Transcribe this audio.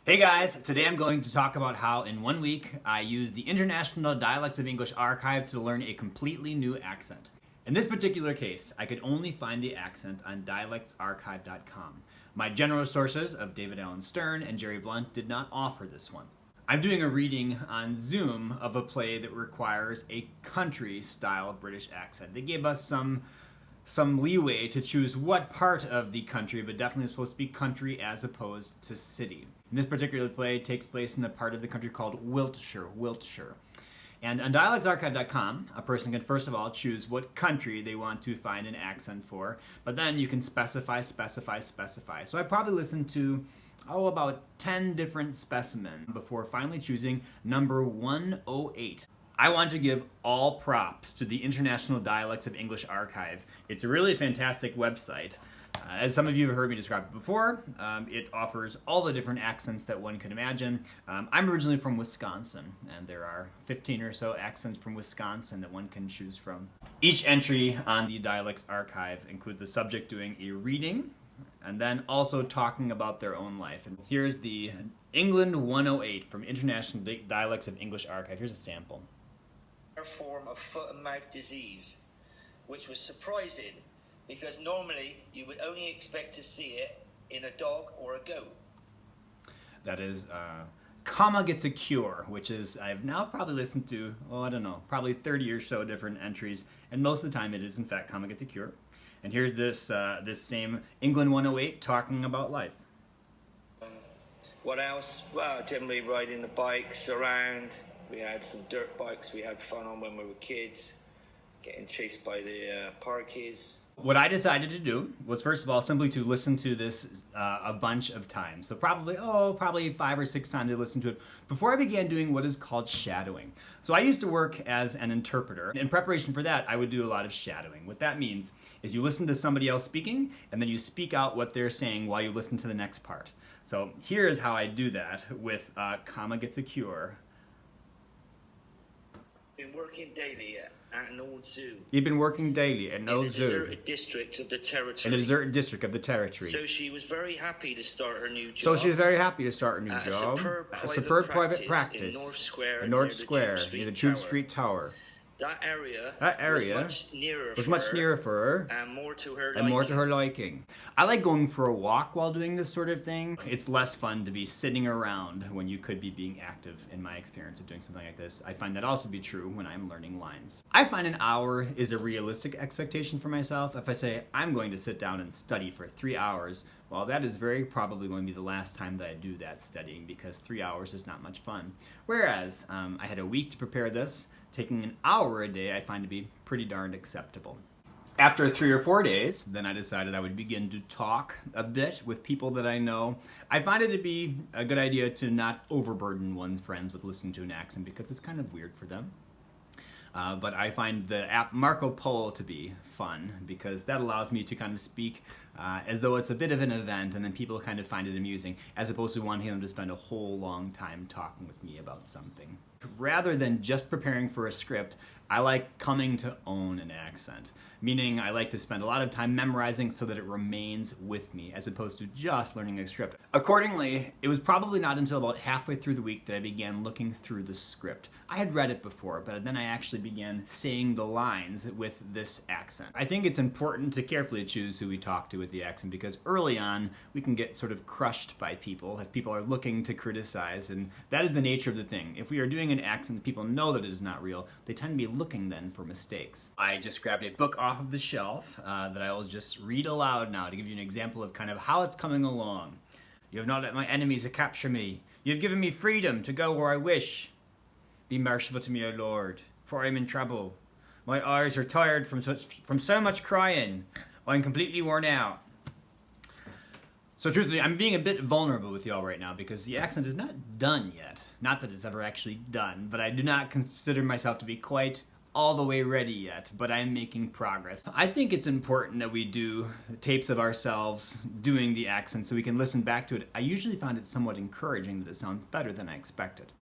Hey guys, today I'm going to talk about how in 1 week I used the International Dialects of English archive to learn a completely new accent. In this particular case, I could only find the accent on dialectsarchive.com. My general sources of David Allen Stern and Jerry Blunt did not offer this one. I'm doing a reading on Zoom of a play that requires a country-style British accent. They gave us some leeway to choose what part of the country, but definitely supposed to be country as opposed to city. And this particular play takes place in a part of the country called Wiltshire. And on dialectsarchive.com, a person can first of all choose what country they want to find an accent for, but then you can specify. So I probably listened to, about 10 different specimens before finally choosing number 108. I want to give all props to the International Dialects of English Archive. It's a really fantastic website. As some of you have heard me describe it before, it offers all the different accents that one could imagine. I'm originally from Wisconsin, and there are 15 or so accents from Wisconsin that one can choose from. Each entry on the Dialects Archive includes the subject doing a reading, and then also talking about their own life. And here's the England 108 from International Dialects of English Archive. Here's a sample. Form of foot and mouth disease, which was surprising because normally you would only expect to see it in a dog or a goat. That is comma gets a cure, which is, I've now probably listened to, probably 30 or so different entries, and most of the time it is in fact comma gets a cure. And here's this same England 108 talking about life. What else? Well, generally riding the bikes around. We had some dirt bikes we had fun on when we were kids, getting chased by the parkies. What I decided to do was, first of all, simply to listen to this a bunch of times. So probably 5 or 6 times I listened to it before I began doing what is called shadowing. So I used to work as an interpreter. In preparation for that, I would do a lot of shadowing. What that means is you listen to somebody else speaking, and then you speak out what they're saying while you listen to the next part. So here's how I do that with comma gets a cure. Been working daily at an old zoo. You've been working daily at an old zoo. In a deserted district of the territory. In a deserted district of the territory. So she was very happy to start her new job. So she's very happy to start her new at job. A superb private practice in North Square, North Square, near the Tube Street Tower. That area was much nearer for her and more to her liking. I like going for a walk while doing this sort of thing. It's less fun to be sitting around when you could be being active, in my experience of doing something like this. I find that also to be true when I'm learning lines. I find an hour is a realistic expectation for myself. If I say I'm going to sit down and study for 3 hours, well, that is very probably going to be the last time that I do that studying, because 3 hours is not much fun. Whereas I had a week to prepare this. Taking an hour a day I find to be pretty darned acceptable. After 3 or 4 days, then I decided I would begin to talk a bit with people that I know. I find it to be a good idea to not overburden one's friends with listening to an accent because it's kind of weird for them. But I find the app Marco Polo to be fun because that allows me to kind of speak as though it's a bit of an event, and then people kind of find it amusing, as opposed to wanting them to spend a whole long time talking with me about something. Rather than just preparing for a script, I like coming to own an accent, meaning I like to spend a lot of time memorizing so that it remains with me, as opposed to just learning a script. Accordingly, it was probably not until about halfway through the week that I began looking through the script. I had read it before, but then I actually began saying the lines with this accent. I think it's important to carefully choose who we talk to with the accent, because early on we can get sort of crushed by people if people are looking to criticize, and that is the nature of the thing. If we are doing an accent that people know that it is not real, they tend to be looking then for mistakes. I just grabbed a book off of the shelf that I will just read aloud now to give you an example of kind of how it's coming along. You have not let my enemies capture me. You have given me freedom to go where I wish. Be merciful to me, O Lord, for I am in trouble. My eyes are tired from so much crying. I am completely worn out. So truthfully, I'm being a bit vulnerable with y'all right now because the accent is not done yet. Not that it's ever actually done, but I do not consider myself to be quite all the way ready yet, but I'm making progress. I think it's important that we do tapes of ourselves doing the accent so we can listen back to it. I usually find it somewhat encouraging that it sounds better than I expected.